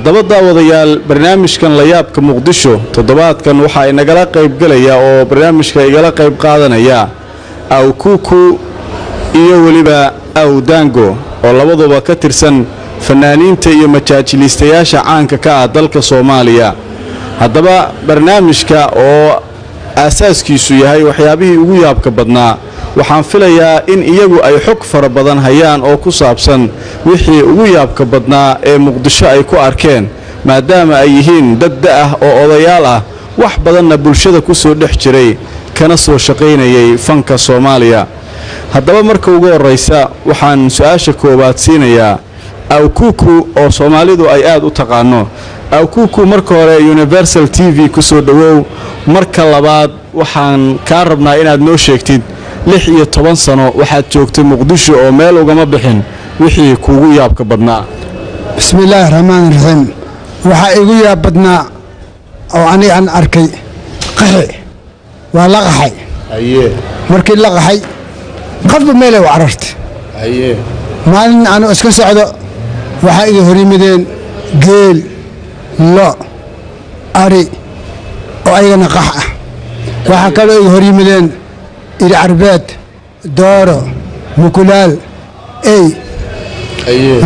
haddaba daawadayaal barnaamijkan la yaabka muqdisho toddobaadkan waxaa inagala qayb galaya oo barnaamijka igala qayb qaadanaya awkuku iyo weliba awdango oo labaduba ka tirsan fanaaniinta iyo majaajiliistayaasha caanka ka ah dalka Soomaaliya. haddaba barnaamijka oo asaaskiisu yahay waxyaabihii ugu yaabka badnaa waxaan filayaa in iyagu ay xog fara badan hayaan oo ku saabsan wixii ugu yaabka badnaa ee muqdisho ay ku arkeen maadaama ay yihiin dad ah oo odayaal ah wax badanna bulshada ku soo dhex jiray kana soo shaqaynayay fanka Soomaaliya. haddaba marka ugu horeysa waxaan su'aasha koobaad siinayaa awkuku oo Soomaalidu ay aad u taqaano. awkuku marka hore Universal TV ku soo dhawow, marka labaad waxaan ka rabnaa inaad noo sheegtid 16 sano waxaad joogtay muqdisho oo meel ugama bixin wixii kuugu yaabka badnaa. bismillaahir rahmaanir rahiim. waxa igu yaab badnaa oo aan arkay qaxi waa la qaxay markii la qaxay qofba meel ay carartay maalin aan iska socdo waxa iga horimideen geel lo ari oo ayagana qax ah. waxa kale iga horimideen iri carbeed dooro mukulaal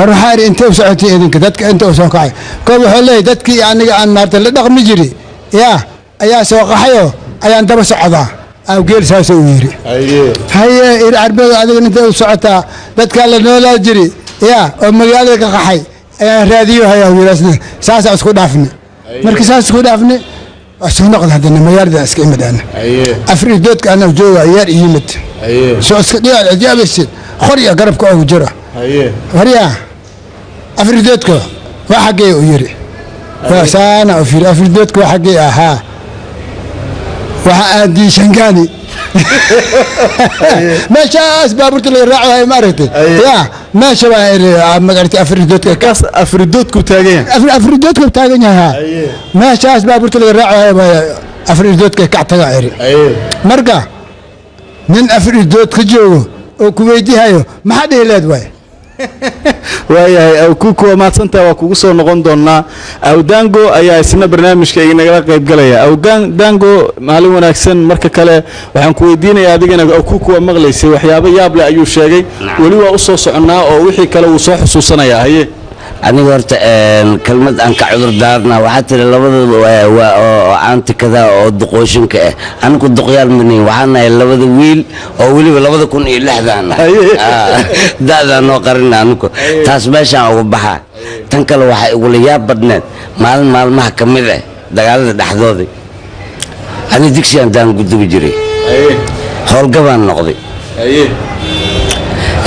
ruuxaari intee u socotay idinka dadka inta u soo kacay koob wuxuu leeyahay dadkii aniga aan maarta la dhaqmi jiray ayaa soo qaxayo ayaan daba socdaa aw geel saas uu yiri haye iri carbeed adiga intee u socotaa dadka la noolaa jiray oo magaalada ka qaxay ayaan raadiyo hayaa wiilasna saas isku dhaafnay markii saas isku dhaafnay soo noqon hadana magaalada iska imadana afridoodka ana jooga yar yimid soo iska dhigal ajaabaysid khoriya garabka oo jira khoriya afridoodka waxa geey u yiri saana afridoodka waxa geey aha waxa aadi shangani meeshaas baaburta la raacayo maaragtay meesha waa magaalada afridoodku taagan yahay meeshaas baaburta la raacayo afridoodka ka tagayri marka nin afridoodka joogo oo ku weydiihayo maxaa dheelaad way waayahay awkuku ma santa waa kugu soo noqon doonaa. awdango ayaa isna barnaamijka inagala qayb galaya. awdango maalin wanaagsan. marka kale waxaan ku weydiinayaa adigana awkuku waa maqlaysay waxyaabo yaab leh ayuu sheegay wali waa u soo soconaa oo wixii kale uu soo xusuusanayaa. haye aniga horta kelmad aan ka cudur daarna waxa tiri labada oo aanti kada oo duqooshinka ah anigu duqyaal manay waxaana labada wiil oo waliba 2006 daada noo qarina anigu taas meeshaan ugu baxa tan kale waxa igu la yaab badneed maalmaha kamid ah dagaalada dhaxdooda ani digsiyan daan gudubi jiray howlgabaan noqday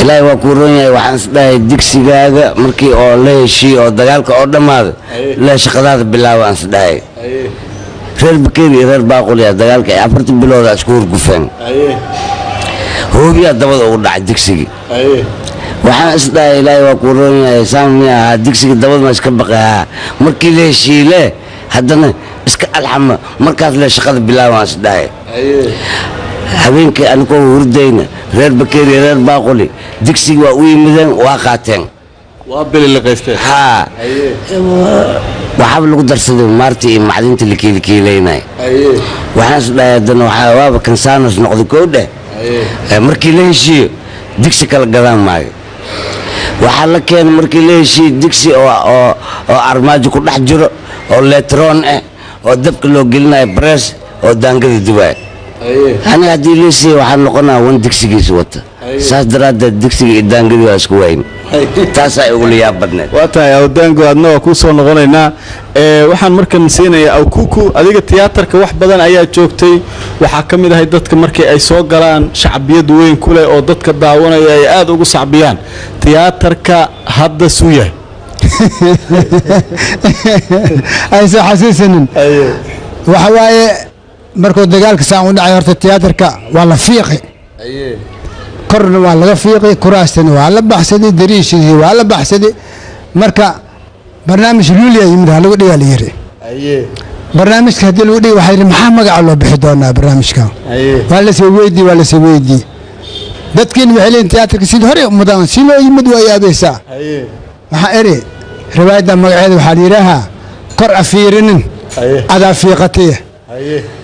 ilaahay waa ku roon yahay waxaan isdhahay digsigaaga markii oo la heshii oo dagaalka oo dhamaaday la shaqadaada bilaabaan isdhahay reer bakeeri reer baaquli dagaalka 4 bilood isku hurgufeen hoobiya dabada ugu dhacay digsigii waxaan isdhahay ilaahay waa ku roon yahay saamiya digsigii dabada ma iska baqaa markii la heshii le haddana iska alxama markaas la shaqada bilaabaan isdhahay habeenkii anku hurdayna reer bakeeri reer baaquli digsi waa u yimideen waa qaateen waa bil la qaystay waxa lagu darsaday maartii macdinta la kiileynay waxaan isdhaayadana waxa waaba kansaanas noqday koodhe markii la heshiyo digsi kala gadaan maayo waxa la keen markii la heshiyo digsi oo armaajo ku dhex jiro oo letron oo dabka loo gelinayo press oo daangada dubay أنا هدي ليسي وحن لقنا وين دكسيجي سوته ساس دراد دكسيجي دانجدي واسكوين تاسع يقول يا بدنا وقتها يا دانجو أدنى كوسون غنينا وحن مركن سينا أو كوكو أديك التياتر كواح بدن أيها جوكتي وحكم إذا هيدتك مركي أي سوق جلان شعبية دوين كله أو ضدك الدعوة يا أدو شعبيان تياتر كهذا سوية أي حسيسن وحواي markuu dagaalka saan u dhacay horta tiyaatarka waa la fiiqay korna waa laga fiiqay kuraastana waa la baxsaday dariishii waa la baxsaday marka barnaamij luuliya yimid lagu dhigaa la yiri barnaamijka hadii lagu dhigay waxa maxaa magaca loo bixi doonaa barnaamijka waa la soo weydii dadkiin waxay leeyihiin tiyaatarka sidii hore mudan si loo yimid waa yaabaysaa waxa eri riwaayadda magaceeda waxaa la yidhaahaa kor afiirinin adaa fiiqataya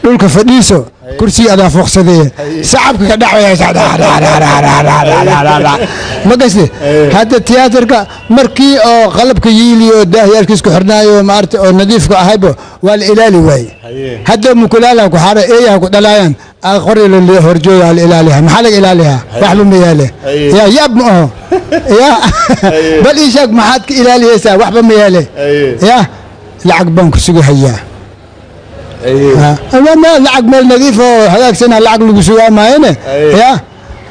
dhulka fadhiiso kursiga adaa foqsadaya sacabka ka dhacaya ma gasti hadda tiyaatarka markii oo qalabka yiili oo daahiyaalkiisku xirnaayo maarta oo nadiifka ahayba waa la ilaali waaye hadda mukulaalaha ku xaara eeyaha ku dhalaayaan qori la horjooga la ilaaliha maxaa laga ilaalihaa waxba ma yaale yaa yaab ma aho yaa bal ii sheeg maxaad ka ilaaliyeysaa waxba ma yaale yaa lacag baan ku sugi hayaa lacag meel nadiif oo hagaagsana lacag lagu sugaa maayane yaa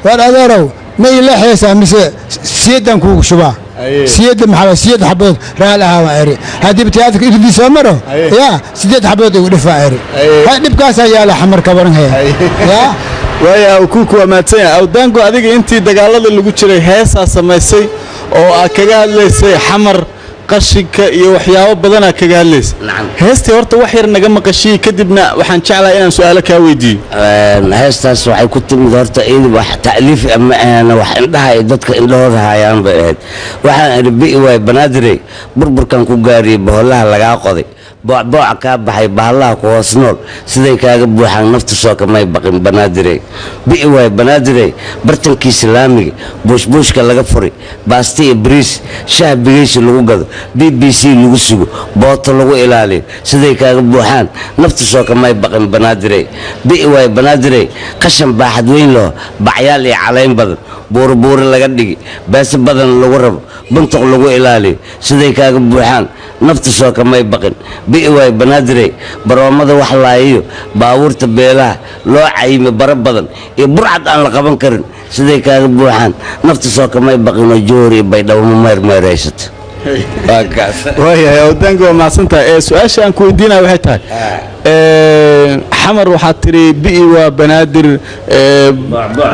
war adeerow ma ii leexaysaa mise siyadan kuugu shubaa siyada maxaa siyad xabood raal ahaa waa eri haddii tiyaatarka irdii soo maro yaa sideed xabood igu dhifaa eri dhibkaasaa yaala xamar ka baran haya yaa waaya kuku waa mahadsan yahay awdaango adiga intii dagaalada lagu jiray heesaa samaysay oo aad kaga hadlaysay xamar qashinka iyo waxyaabo badanaa kaga hadlaysa heestii horta wax yar naga maqashiyey kadibna waxaan jeclahay inaan su-aalo kaa weydiiyo heestaas waxay ku timid horta iyada wax ta'liif ama aana wax indhaha ay dadka indhahooda hayaan bay ahayd waxaan idhi bi'i waay banaadirey burburkan ku gaariyey boholaha lagaa qoday boocbooca kaa baxay bahallaha ku hoos nool siday kaaga buuxaan naftu soo kamay baqin banaadirey bi'i waay banaadirey bartankii islaamiga buushbuushka laga furi baasti iyo bariis shaah bigeysi lagu gado BBC lagu sugo booto lagu ilaaliyo siday kaaga buuxaan naftu soo kamay baqin banaadirey bi'i waay banaadirey qashan baaxad weyn loo bacyaal iyo calayn badan buurbuuri laga dhigi beesa badan lagu rabo buntuq lagu ilaaliyo siday kaaga buuxaan naftu soo kamay baqin bi'i waay banaadirey baroomada wax laayiyo baabuurta beelaha loo cayime bara badan iyo burcad aan la qaban karin siday kaaga buuxaan naftu soo kamay baqin oo joor iyo baydhabo ma meermeeraysato waayahay awdaango waa mahadsantahay su-aasha aan ku weydiinaya waxay tahay xamar waxaad tiri bi'i waa banaadir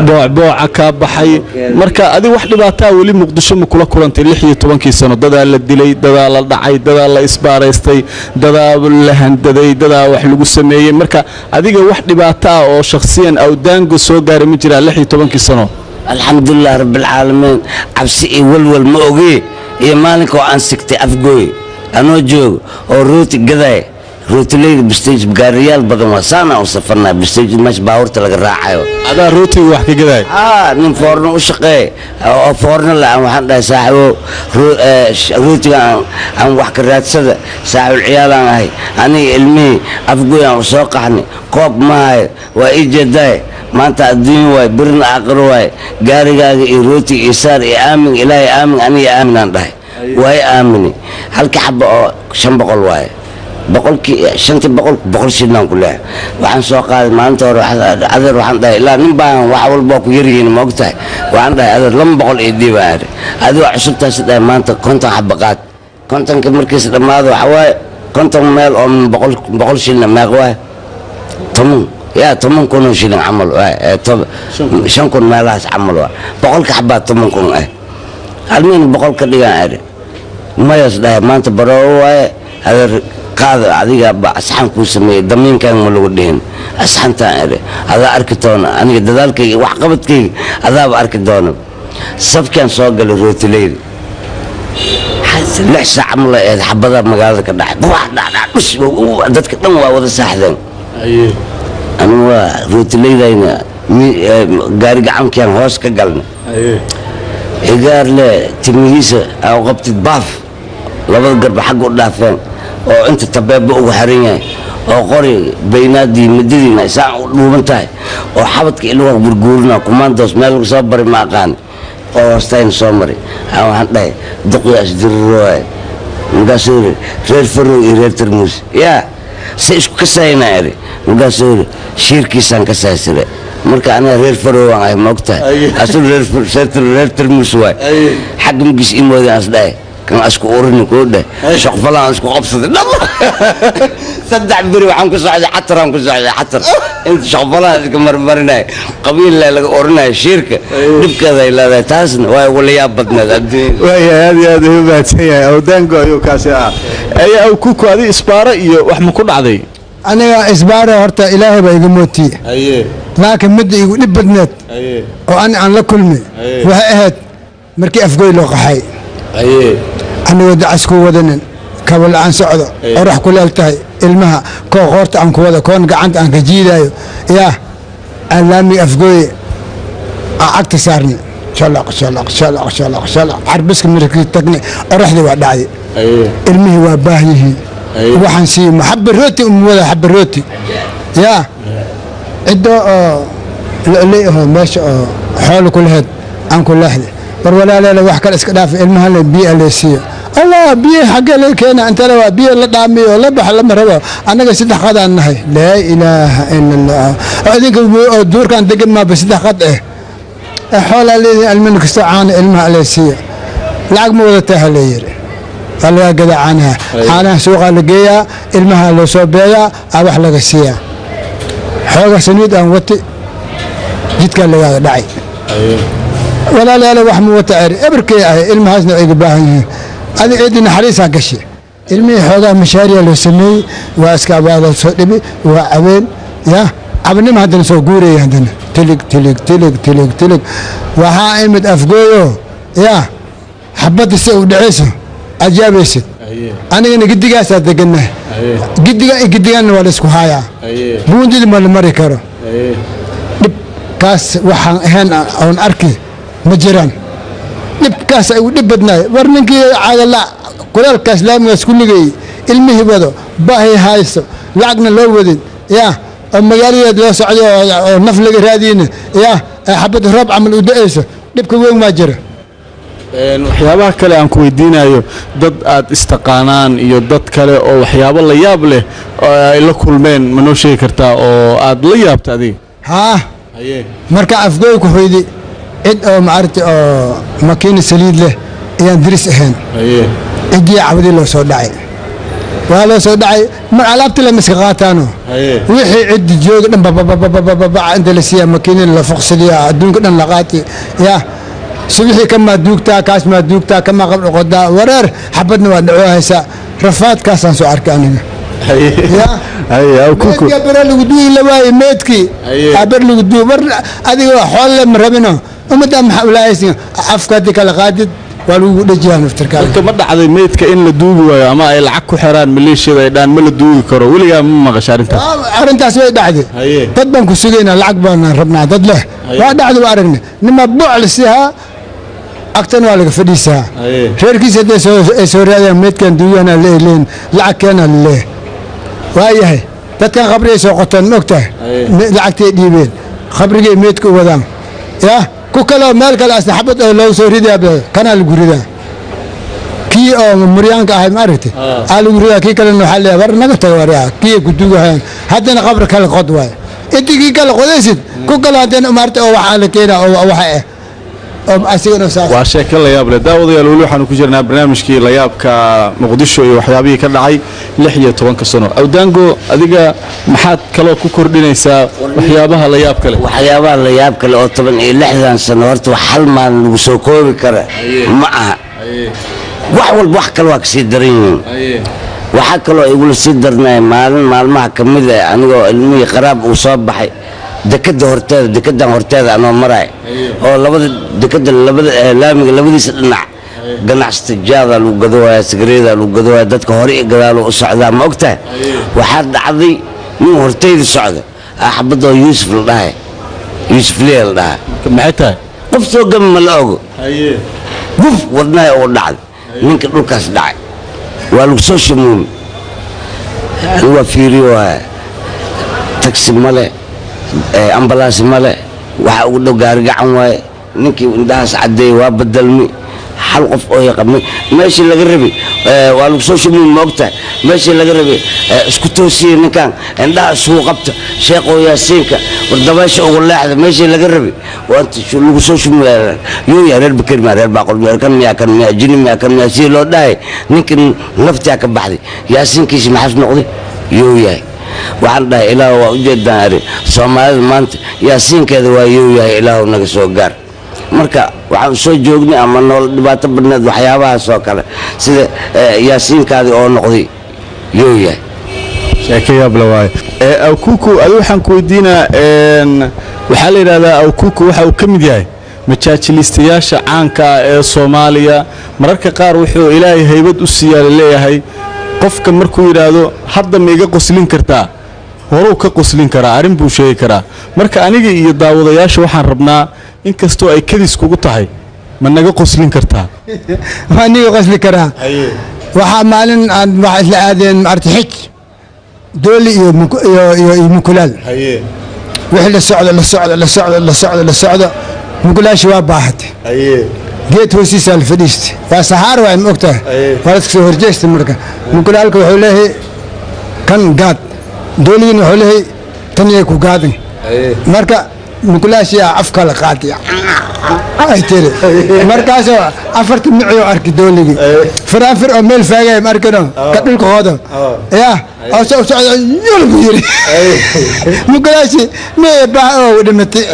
boocbooca kaa baxay marka adiga wax dhibaataa weli muqdisho ma kula kulantay 16 sano dadaa la dilay dadaa la dhacay dadaa la isbaaraystay dadaa la handaday dadaa wax lagu sameeyey marka adiga wax dhibaataa oo shakhsiyan awdaango soo gaaray ma jiraa 16 sano alxamdulilah rabbilcaalamiin cabsi iyo walwal ma ogee iyo maalinka oo aan sigtay afgooy anoo joogo oo rooti gaday rootileyda bistage gaariyaal badan waa saana u safarnaa bistage meesha baabuurta laga raacayo adaa rootiga wax ka gaday nin foorno u shaqeey oo foorno la waxaan dhahay saaxibo rootiga aan wax ka raadsada saaxiib ciyaalaan ahay aniga ilmihii afgooy aan u soo qaxnay koob maayo waa ii jeedaay maanta adduun waay birna aakhiro waay gaarigaaga iyo rootiga iyo saar iyo aamin ilaahay aamin aniga aamin aan dhahay waay aamini halka xaba oo 500 waaye boqol shilin ku leeyahay waxaan soo qaaday maalinta hore adeer waxaan dhahay ilaa nin baan wax walba ku yaryihiin ma ogtahay waxaan dhahay adeer 200 iyo diibaar adiga cusubtaas dhahay maanta konton xabaqaad kontonka markiis dhamaado waxa waaye konton meel oo 100 shilin meeq waaye يا تمن كونوا شيلين عمل شن كون مالاس عمل بقولك حبات تمن كون المين بقولك ديغان اري ما يصدق ما انت برو هذا قاضي عادي اسحن كو سمي دمين كان ملو دين اسحن تاعري هذا اركتون انا ددالكي wax qabadkay هذا arki doono sabkan soo gal rootilay lix saac amla ee xabada magaalada ka dhacay wax dhacay dadka dhan waa wada saaxdeen أنا روت الليلة قاري قام كان هوس كقلنا إيجار له تمييزه أو غبت باف لابد قرب حقه دافن أو أنت تباب وحرينه أو قري بينادي مدينة ساعة ومنتهي أو حبت كيلو برجولنا كوماندوس مالك صبر ما كان أو استين سومري أو هنده دقيقة أشدروه مقصوري رير فرو رير ترموس يا سيش كسينا يري مقصور شيركيسان كساسره marka ana reer faroowan ay moogta asul reer termuswaay xaq mugis imooda asday kan asku orin ko dhe shaqfalaan asku qabsaday saddex bari waxaan ku socday xataran ku socday xatar inta shaqfalaan iska marmarinay qabiil laga orinaay shirka dibkeeda ay leedahay taasna way waliya badnad adduun way aad u baatay awdaango ayuu kaasi ay ku adi isbaara iyo wax ma ku dhacday aniga isbaara horta ilaahay baa iga mooti laakiin mid igu dhib badneed oo aan la kulmi waxa ahayd markii afgooy loo qaxay anigoo dacas ku wadanin kabal aan socdo orax ku leeltahay ilmaha koo qoorta aan ku wada koon gacanta aan ka jiidayo yaa alaami afgooye cagta saarni shalaq carbiska markii tagne oraxdii waa dhacday ilmihii waa baahyihiin waxaan sii maxaba rooti umwada xaba rooti yaa ciddo oo leeyahay meesha oo xoolo ku lahayd aan ku leexday war walaaleela wax kale iska dhaaf ilmaha la biyo leesiyo الله بيه حق لك هنا أنت لو بيه لا دامي ولا بح لما ربا أنا قصدي قد أنه لا إله إلا الله هذيك الدور كان دقم ما بس قد حول اللي الملك استعان علمها عليسية لعق مو تهلير قال يا قد عنها أنا سوق لقيا علمها لو صوبيا أروح لقسيا حول سنيد أن وتي جيت قال لي داعي ولا لا وحمو وتعري أبركي علمها زنا إقباهي هذه عيدنا حريصة قشة المي حوضا مشاريع لو سمي واسكاب هذا صدبي وعوين يا عبنا ما عندنا سوقوري عندنا تلك وها علمت افقويو يا حبت السوق دعيسه اجاب يسد انا قد قاسة دقنا قد قانا ولا اسكو هايا بوندي مال مري كرو كاس وحان هنا او اركي مجران نبكاس ودبدنا ورنكي على لا كل الكاس لا مس كل جي المه بدو باهي هايس لعقنا لو ودين يا المجاليه لو سعيو نفل رادين يا حبه ربع عمل ودايس دبك وين ما جرى waxyaabaha kale aan ku weydiinayo dad aad istaqaanaan iyo dad kale oo waxyaabo la yaab leh oo ay la kulmeen ma noo sheegi kartaa oo aad la yaabta adiga ha marka afgooy ku hoydi cid oo maarti oo makiina saliid leh ayaan diris ahayn cidii cabdi loo soo dhacay waa loo soo dhacay mar alaabta la miska qaataano wixii cid joog dhan baba inta la siya makiina la fuqsadiya adduunka dhan la qaati yaa subixii kama duugtaa kaas ma duugtaa kama qabl qodaa wareer xabadna waa dhaco haysa rafaad kaasaan soo arkay aniga أو كوكو أبر لقدوي لواي ميتكي أبر لقدوي بر هذه حول مربنا ومدام حولا يسين أفكارك الغادد ولو دجيان افتركال أنت مدة على ميتك إن لدوي أما العكو حران مليشيا دان مل دوي كرو ولا ما غشارنت أرنت أسوي دعدي تدبن كسجينا العقبنا ربنا ضد وادعد وارجنا نما بعل سها أكتر ولا فديسها شركة سوريا ميت كان دوينا لين لعكنا ليه وايه تتكن خبري سوقتن نقطة لعكتي ديبين خبري ميتك ودام يا كوكلا مالك الأصل حبت لو سوريا به كان الجوريدا كي أو مريان كاهي مارتي الجوريدا كي كلا نحل بر نقطة وريا كي كدوها حتى نخبر كلا قدوة إنت كي كلا قديسد كوكلا هذين أمرت أو حال كينا أو حاجة waa sheeko la yaab leh daawadayaal weli waxaanu ku jirnaa barnaamijkii la yaabka muqdisho iyo waxyaabihii ka dhacay 16 sano awdaango adiga maxaad kaloo ku kordhinaysaa waxyaabaha la yaab kale waxyaabaha la yaab kale oo 16 sano horta wax hal maalin lagu soo koobi kara ma aha wax walba wax kale waa ka sii daran yihiin waxa kaloo igula sii darnay maalmaha ka mid ah anigoo ilmihii qaraab uu soo baxay dekedan horteeda anoo maray oo labada dekeda labada laamiga labadiisa dhinac ganacsiga jaada lagu gadooya sigareeda lagu gadooya dadka hore ee gadaal u socda ma ogtahay waxa dhacday nin horteeda socda axbado Yuusuf la dhahay Yuusuf leel dhahay maxay tahay qof soo gam la ogo guf wadnaa oo dhacday ninka dhulkaas dhacay waa lagu soo shamuun waa fiiriyo taxi male ambalaas male waxa ugu dhow gaari gacan waaye ninkii indaas cadeey waa badalmi hal qof oo yaqaan meeshii laga rabay waa lagu soo shumin moogta meeshii laga rabay isku toosiyay ninkan indaas soo qabta sheekh oo yaasiinka wardabaasha ugu leexda meeshii laga rabay waanta lagu soo shumay yoo yareer bakir ma reer baaqol kan miya jini miya kan miya si loo dhaay ninkan naftiya ka baxday yaasiinkiisa maxas noqday yoo yahay waxaan dhahay ilaahu waa u jeedaan ari Soomaalida maanta yaasiinkeeda waa yoo yahay ilaahu naga soo gaar marka waxaan soo joognay ama nool dhibaato badneed waxyaabaha soo kale sida yaasiinkaadi oo noqday yoo yahay sheekaya blaway aw kuku adu waxaan ku weydiinaa waxa la yiraahdaa aw kuku waxa uu kamid yahay majaajilistayaasha caanka ah ee Soomaaliya mararka qaar wuxuu ilaahay haybad u siiyay leeyahay qofka markuu yiraahdo hadda ma iga qoslin kartaa horuu ka qoslin karaa arin buu sheegi karaa marka aniga iyo daawadayaasha waxaan rabnaa inkastoo ay kadis kugu tahay ma naga qoslin kartaa ma niga qosli karaa waxa maalin aan wax isla aadeen artixij dooli iyo mukulaal wixii la socdo mukulaashii waa baahatay geed hoostiisa la fadhiistay waa saxaar waa ma ogtahay waa iska soo horjeestay marka mukulaalka wuxuu leeyahay kan gaad dooligiina wuxuu leeyahay tan yay ku gaadin marka mukulaashii afka la qaatay ay tiri markaas afarta miciyo arki dooligii faraafir oo meel faagay markano ka dhulka hoodo yaa oo soo yulku yiri mukulaashii mee baa oo dhimatay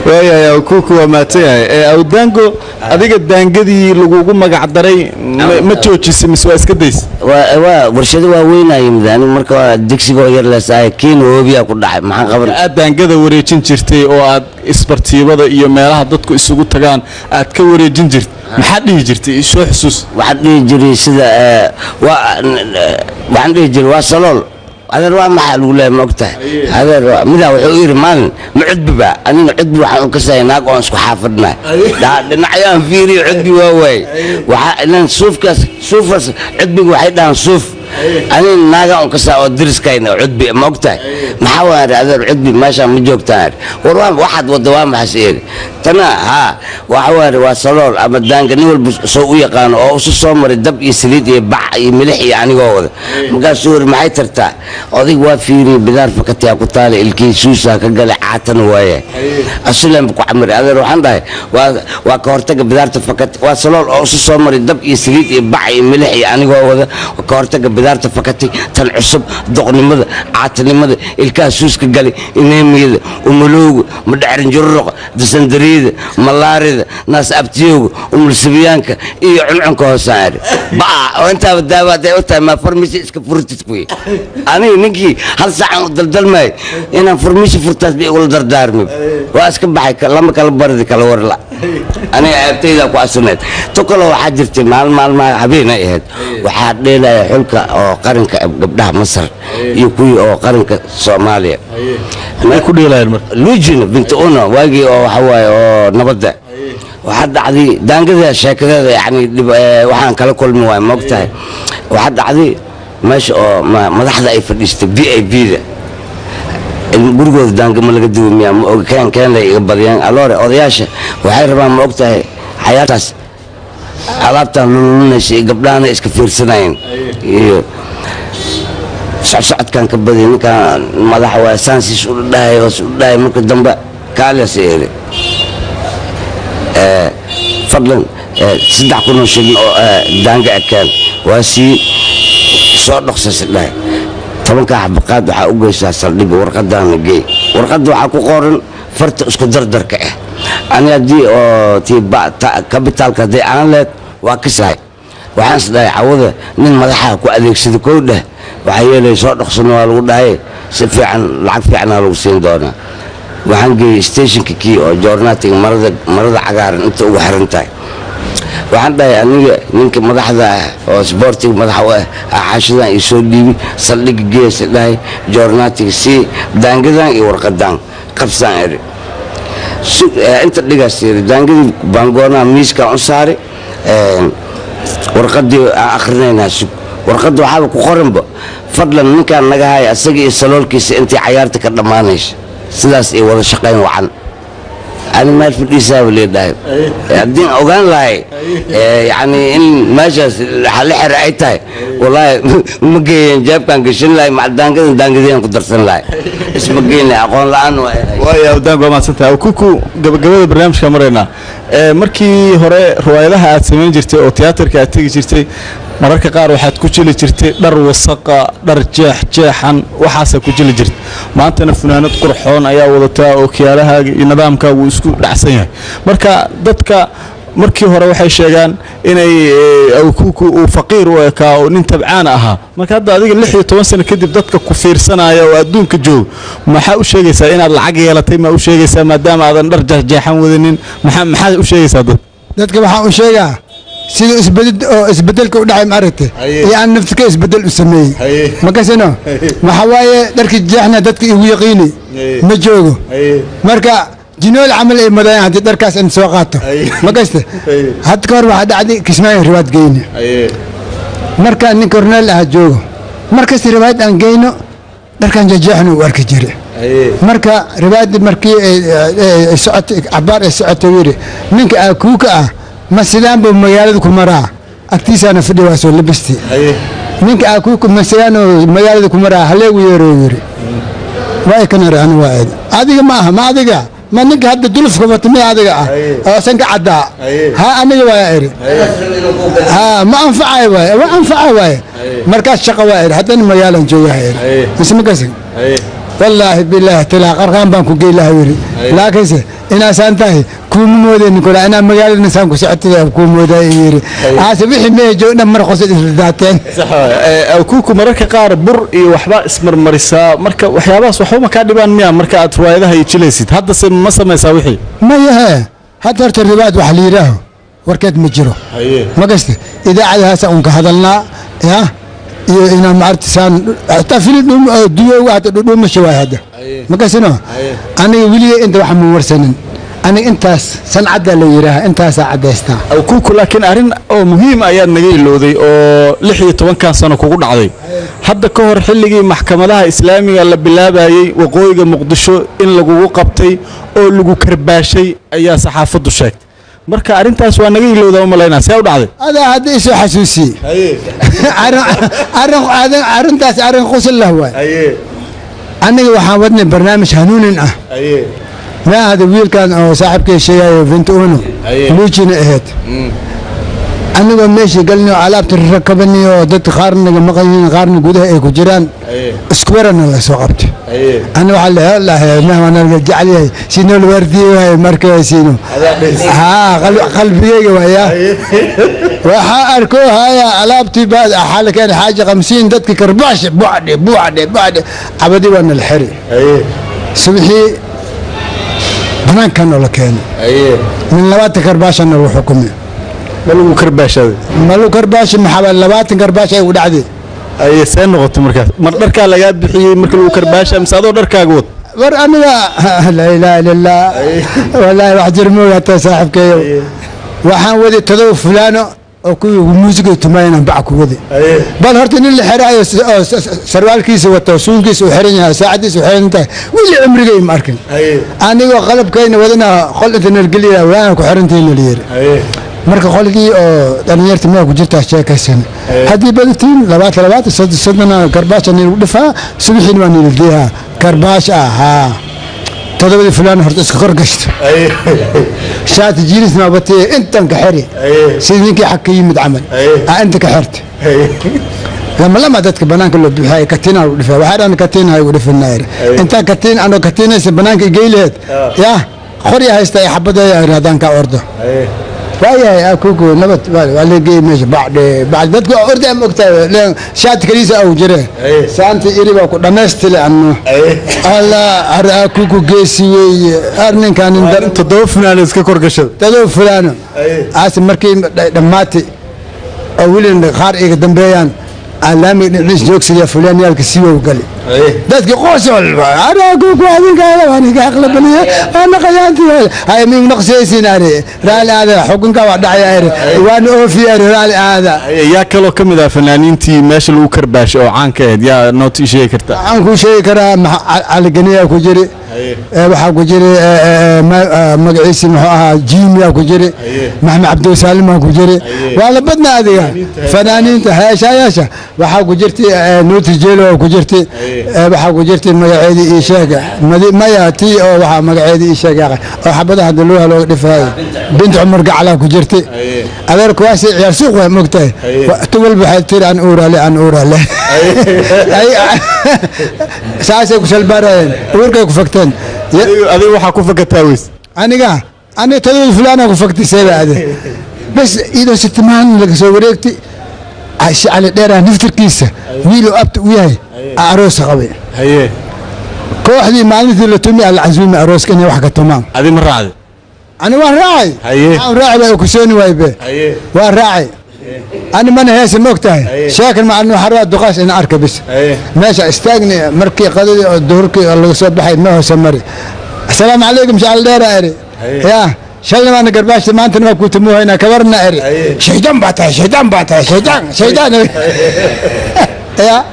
waayahay kuku waa maatay awdaango adiga daangadii lagugu magac daray ma joojisay mise waa iska days waa warshado waa weynayay midaan marka digsiga yar la saay kiin hoobiya ku dhacay maxaan qaban aad daangada wareejin jirtay oo aad isbartiibada iyo meelaha dadku isugu tagaan aad ka wareejin jirtay maxaa dhihi jirtay soo xusuus waxaan dhihi jiray sida waxaan dhihi jiray waa salool هذا الواحد محل ولا مقطع هذا الواحد ماذا وحير مال معدب بقى أنا عدب وحنا كسي ناقون سك حافظنا ده نعيان فيري عدب واوي وحنا صوف عدب واحد عن صوف أنا ناقون كسي أدرس كاين عدب مقطع محاور هذا العدب ماشى مجوكتار والواحد واحد والدوام حسير تنا ها وحوار وصلول أما دانك نقول سوية كان أو صومر الدب يسريد يبع يملح يعني جوه مقال سور معي ترتاح أضيق وافيري بدار فكتي أكو طالع الكيسوسة كقال عاتن وياه أسلم بكو عمري هذا روح عنده وكورتك بدار تفكت وصلول أو صومر الدب يسريد يبع يملح يعني جوه وكورتك بدار تفكتي تنعصب دقني مذا عاتني مذا الكاسوس كقال إنهم يذا وملوق مدعر جرق دسندري ملارد ناس أبتيو ومرسبيانك إيه عنك هسار بقى وأنت بدأت أنت ما فرميسي إسكفرتت بي أنا نجي هل ساعة دلدل ماي أنا فرميسي فرتت بي أقول دردار مي وأسكب بحك لما كلا برد كلا ورلا أنا أبتدي ذاك واسمت تقولوا حجرتي مال حبينا إيه وحد ليلة حلك أو قرنك قبلها مصر يكوي أو قرنك الصومالية ما يكون ليلة لوجين بنت أنا واجي أو حواي نبضة وحد عادي دانجذا شاكذا يعني وحنا كلا كل مواي مقطع وحد عادي ماشي ما لحظة أي فريست بي ذا البرجوز دانج ما لقى دوم يا كان لا يقبلين ألوري أضياشه وحيربا مقطع حياتس علابته لونه شيء قبلنا إسكفير سنين سعد كان كبدين كان مدح واسانسي سؤال ده ممكن دمبا كالي سيري فضلا صدق كنا شيء دانجا كان واسي صار نقص الله طبعا كحبقات وحقوق يسال ورقة دانجي ورقة وحقوق قارن فرت اسكو دردر كأه أنا دي تبع كابيتال كذي أنا لك واكساي وحنس ده عوضة من مدحها كواليك سيد كوده وحيلي صار نقص نوال وده سفيعن لعب فيعنا لو سين دونا وحنجي ستيشن كي أو جورناتي مرض عقار أنت وحرنتاي وحنا يعني يمكن مدحها أو سبورتي مدحها عاشنا يسولي صليك جيس ده جورناتي سي دانجدان يورق دان قبسان إري أنت اللي قصير دانجد بانجونا ميسكا أنصاري ورقدي آخرين ناس ورقدي وحابك وقرنبه فضلا منك أن نجاهي أسجي السلول كيس أنت عيارتك الضمانيش سلاس إيه ولا شقين وعن أنا ما في الإساءة اللي دايم الدين أوغان لاي يعني إن ماشى حلح رأيته والله مجين جاب كان قشين لاي مع دانجدين قدرتن لاي اسم مجين أقول الآن ويا ودانجو ما سنتها وكوكو قبل برنامج كامرنا markii hore riwaayadaha aad sameyn jirtay oo tiyaatarka aad tagi jirtay mararka qaar waxaad ku jili jirtay dhar wasaqa dhar jeexan waxaas ku jili jirtay maantana funaanad qurxoon ayaa wadataa oo kiyaalahaaga iyo nidaamkaagu isku dhacsan yahay marka dadka markii hore waxay sheegaan inay awkuuku uu faqiir u ekaa oo nin tabcaan ahaa marka hadda adiga 16 sano kadib dadka ku fiirsanaya oo adduunka joog maxaa u sheegaysaa inaad lacag yeelatay ma u sheegaysaa maadaama aadan dhar jeexan wadanin maxaa u sheegaysaa dadka waxaan u sheegaa sida isbedelka u dhacay maaragtay iyo aan naftiga isbedel u sameeyay ma kasino waxa waaye dharkii jeexna dadka igu yaqiini ma joogo marka jinool camal ay madayaan haddii dharkaas in soo qaato ma kasta had ka hor waxaa dhacday kismaayo riwaad geyne marka nin korneel ah joogo markasta riwaayad aan geyno dharkan jeexna u arki jiray marka riwaayadii markii ay socotay cabaar ay socotay yiri ninka akuuka ah ma sidaan buu magaalada ku maraa agtiisana fadhi waa soo labistay ninka akuuka ma sidaan magaalada ku maraa haleegu yeero yiri way kana raana waa adiga ma aha ma adiga ma ninka hadda dulufka watay adiga ah oo san ka cadaa ha aniga waa iri ha ma anfacay waay markaas shaqo waa iri haddana magaalan joogahay isma kasin والله بالله تلا قرقان بانكو قيل لها يري لكن إنا سانتاهي كوم مودين كلا أنا مقال النسان كسعتي كوم مودين يري عاسبي حمي جونا مرخص ذاتين صح أو كوكو مركا قار بر وحبا اسمر مرسا مركا وحياباس وحوما كادبان مياه مركا أترواي ذا هي تشيليسيت هذا سم مسا ما يساويحي ما يها حتى الرباد وحليراه وركات مجرو ما قصدي إذا عليها سأونك هذا لنا يا إنا معرتسان تفيل ديو واحد دوم شوي هذا ما كسنه أنا ولي أنت واحد مورسنن أنا أنت سنعد اللي يراها أنت سعد يستا أو كوكو لكن أرين أو مهم أيام نجيل لودي أو لحية طبعا كان سنة كوكو عادي هذا كهر حلقي محكمة لها إسلامي ولا بالله باي وقوي مقدشو إن لجو قبتي أو لجو كرباشي أي صحافة الشك marka arintaas waa naga ilowda uma leena see u dhacday hada isu xasuusi arintaas arin qosol lah waay aniga waxaan wadnay barnaamij hanuunin ah ma hada wiilkan oo saaxiibkay sheegayo bintu uno luujina ahayd anigoo meeshii galnay oo alaabta rakabnay oo dad qaarnaga maqayin qaarna gudaha ay ku jiraan isku warana la soo qabtay أنا وعلى الله ما أنا رجع لي سينو الوردي وهاي مركز سينو ها قلبي ويا وحاركو هاي علابتي بعد حالة كان حاجة 50 دتك كرباش بعد عبدي وانا الحري سبحي بنان كانوا لكان من لوات كرباش أنا وحكمي ملو كرباش هذا ملو كرباش محاول لوات كرباش أي ودعدي أي سنة غط مركز مركز لقيت بحي مركز وكرباشة مسادو دركا قوت ور أنا لا إله إلا الله والله واحد جرمو يا صاحب كيو وحان ودي تدو فلانو أو كوي موسيقى تماين بعك ودي بل هرتني اللي حراي سروال كيس وتوصول كيس وحرنها ساعدي وحرنته واللي عمري جاي ماركن أنا وقلب كاين ودنا خلت النرجلية وأنا كحرنتين الليل marka qolkii oo dhalinyarta ma ku jirta sheekaysan hadii badtiin labaad sadana karbaash aan u dhifaa subaxin waan ildiha karbaash aha todobadii fulaan horta iska kor gashto shaati jiris ma batay intan ka xiri sidii xaq yimid amal anta ka xirta lama dadka banaanka loo bixay katina u dhifaa waxaan katina ay u dhifnaa inta katin ano katinaysa banaanka geeyleed ya khori haysta ay xabada raadaan ka ordo ويا أكوكو نبت ولا جي مش بعد بدك أرجع مكتب شات كريسة أو جري سانت إيربا كنا نستل عنه الله أكوكو جيسي أرنين كان ندر تدوف فلان إسكا كوركشة تدوف فلان عاصم مركي دماتي أولين خار إيه دمبيان علامي نعيش جوكس يا فلان يالك سيوا وقال دتك قوسل أنا أكوكو هذه قال أنا كأغلبني أنا قيانتي هاي من نقصي سيناري رالي هذا حكم كوا دعيا وأنا أوفير رالي هذا يا كلو كم إذا فنانين تي ماشي الوكرباش أو عنك يا نوتي شيء كرتا عنكو شيء كرا على جنيه كوجري waxaa ku jiray magaciisa muxuu ahaa jiimiya ku jiray maxamed cabdi saalim ku jiray waa la badnaa adiga fanaaniinta heeshayaasha waxaa ku jirtay nuuti jeelo ku jirtay waxaa ku jirtay magaceedii ii sheega maya tii oo waxaa magaceedii ii sheega oo xabadaha dalooha looga dhifay bint cumar gacala ku jirtay adeer kuwaasi ciyaar suuq way mogtay tubal waxay tiri aan uuraale saasay ku salbaareen uurkay ku fagteen adiga waxaa ku fakataa weys aniga أنا تدور فلان أقول فكتي سيبه هذا بس إذا ست مان لك سووريكتي عايش على ديرة نفتر كيسة ويلو أبت وياي أروس قوي haye كوحدي مالتي اللي تمي على العزومة أروس كني واحد تمام adi ma raacday أنا وين راعي haye راعي بقى كسوني وايبه haye وين راعي أنا من هيس المقطع شاكل مع إنه حرات دقاش أنا أركب بس haye ماشي استاجني مركي قضي الدهركي اللي صبح حي ما هو سمري السلام عليكم شعل ديرة أري يا شلنا ما نقرباش ما أنت ما كنت مو هنا كبرنا أري شيطان بعتها شيطان يا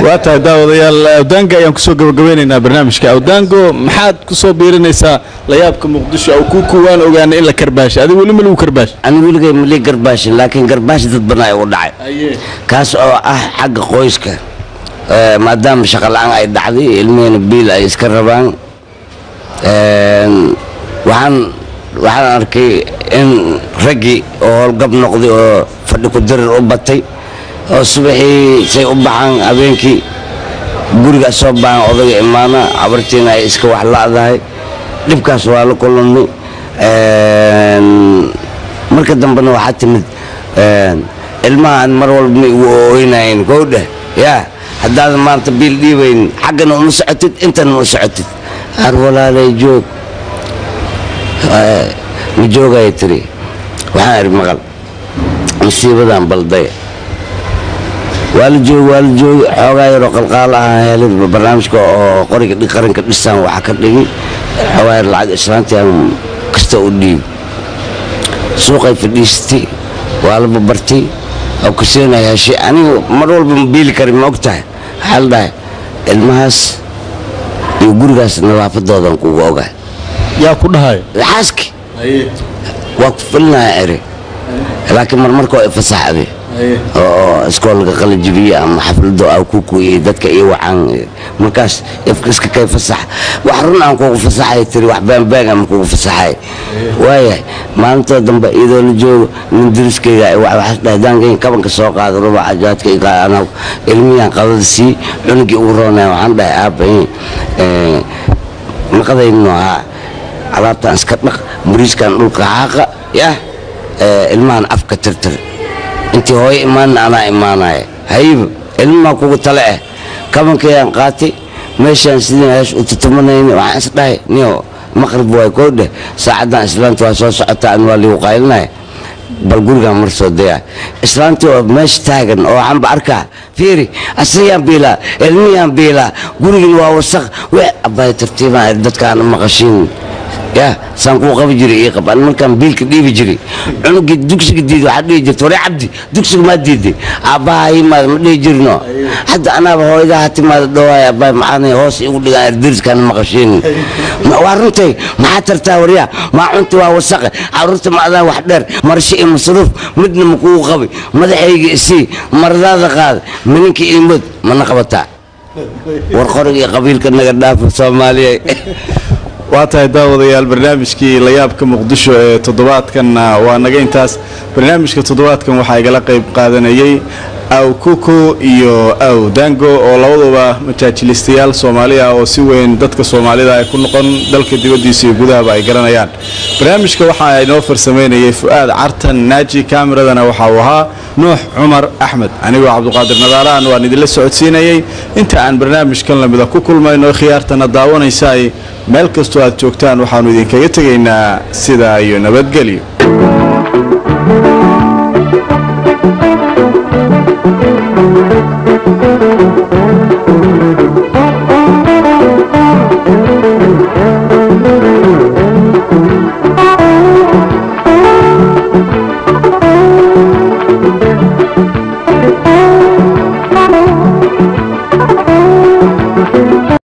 waa tahay daawadayaal awdaanga ayaan kusoo gabagabeynaynaa barnaamijka awdaango maxaad kusoo biirinaysaa layaabka muqdisho aw ku waan ogaanay in la karbaash adiga weli ma lagu karbaash أنا أقول لك ملي قرباش لكن قرباش ضد بناء ودعي كاس حق قويسك ما دام شغل عن أي دعدي المين بيل أي سكربان waxaan arkay in ragii oo howlgab noqday oo fadhi ku dirir u batay oo subaxii say u baxaan habeenkii guriga soo baan odaga imaana abartiina ay iska wax laadahay dhibkaas waa la kulmay marka dambena waxaa timid ilmahan mar walba ma igu ooynayn gowdha yaa haddaad maanta biil dhiibayn xaggana uma socotid intana uma socotid ar walaalay joog ma joogay tiri waxaan iri maqal musiibadan balday waa la joogay xoogaa yaroo qalqaal ah helay barnaamijka oo qoriga qaranka dhisaan waxaa ka dhigay xoogaa yar lacag islaantii aan kasta u dhiib suuqay fadhiistay waa la babartay oo kuseenay heshay anigu mar walba ma biili karin ma ogtahay waxaa la dhahay ilmahaas iyo gurigaas nadaafadoodan kugu ogahay yaa ku dhahay xaaski waa ku filnaa eri laakiin marmarka waa fasaxday oo iskoolka qalajibiye ama xaflado aw ku kuuyay dadka iyo waxaan markaas iska kay fasax wax run aan kugu fasaxay tiri wax baan aan kugu fasaxay waaya maanta dambe idoo la joogo nin diriskayga wax dhahdaan kabanka soo qaado ruba ajaadka ana ilmiyan qadadsi cunugii ugu roonay waxaan dhahay aabay maqadayno alaabtaan iska dhaq bariiskan dhulka xaaqa yaa ilmahan afka tirtir intii hooyo imaanna anaa imaanaya hayib ilmaha kugu tale ah kabankayaan qaatay meeshaan sidii hees u tutumanayna waxaan is dhahay niyo maqrib way koodhe saacadan islaanta waa soo socotaa an waa liigu qaylinaya bal gurigaan mar soo daya islaantii oo meesha taagan oo waxaanba arkaa fiiri asayaan biilaa ilmiyaan biilaa gurigin waa wasaq wix abbay tartiibaan dadkaan maqashiin يا سانكو قبل جري إيه قبل أنا كان بيلك ديبي جري أنا قد دكسك ديدي واحد يجي توري عبدي دكسك ما ديدي أباي ما يجرنا حتى أنا بهو إذا هاتي ما دواء أباي معاني هوس يقول لي الدرس كان مقشين ما وارنتي ما حترتا وريا ما عنتي ووسق عرفت ما ذا وحدر مرشي مصروف مدن مكو قوي ما ذا يجي سي مرضى قال منك يمد ما نقبتها ورقرق قبيل كنا قدام في الصومالية waa tahay daawadayaal barnaamijkii layaabka muqdisho ee toddobaadkanna waa naga intaas barnaamijka toddobaadkan waxaa igala qayb qaadanayay aw kuku iyo aw dango oo labaduba majaajilistayaal Soomaali ah oo si weyn dadka Soomaalida ay ku noqon dalka dibadiisa iyo gudaha ay garanayaan barnaamijka waxa ay noo farsameynayay Fuaad Cartan Naaji kaameradana waxa uu ahaa Nuux Umar Ahmed anigu Cabduqaadir Nadaaraan waan idin la socodsiinayay inta aan barnaamijkan lamida ku kulmayno khiyaartana daawanaysa meel kasto aad joogtaan waxaanu idin kaga tageynaa sida iyo nabadgelyo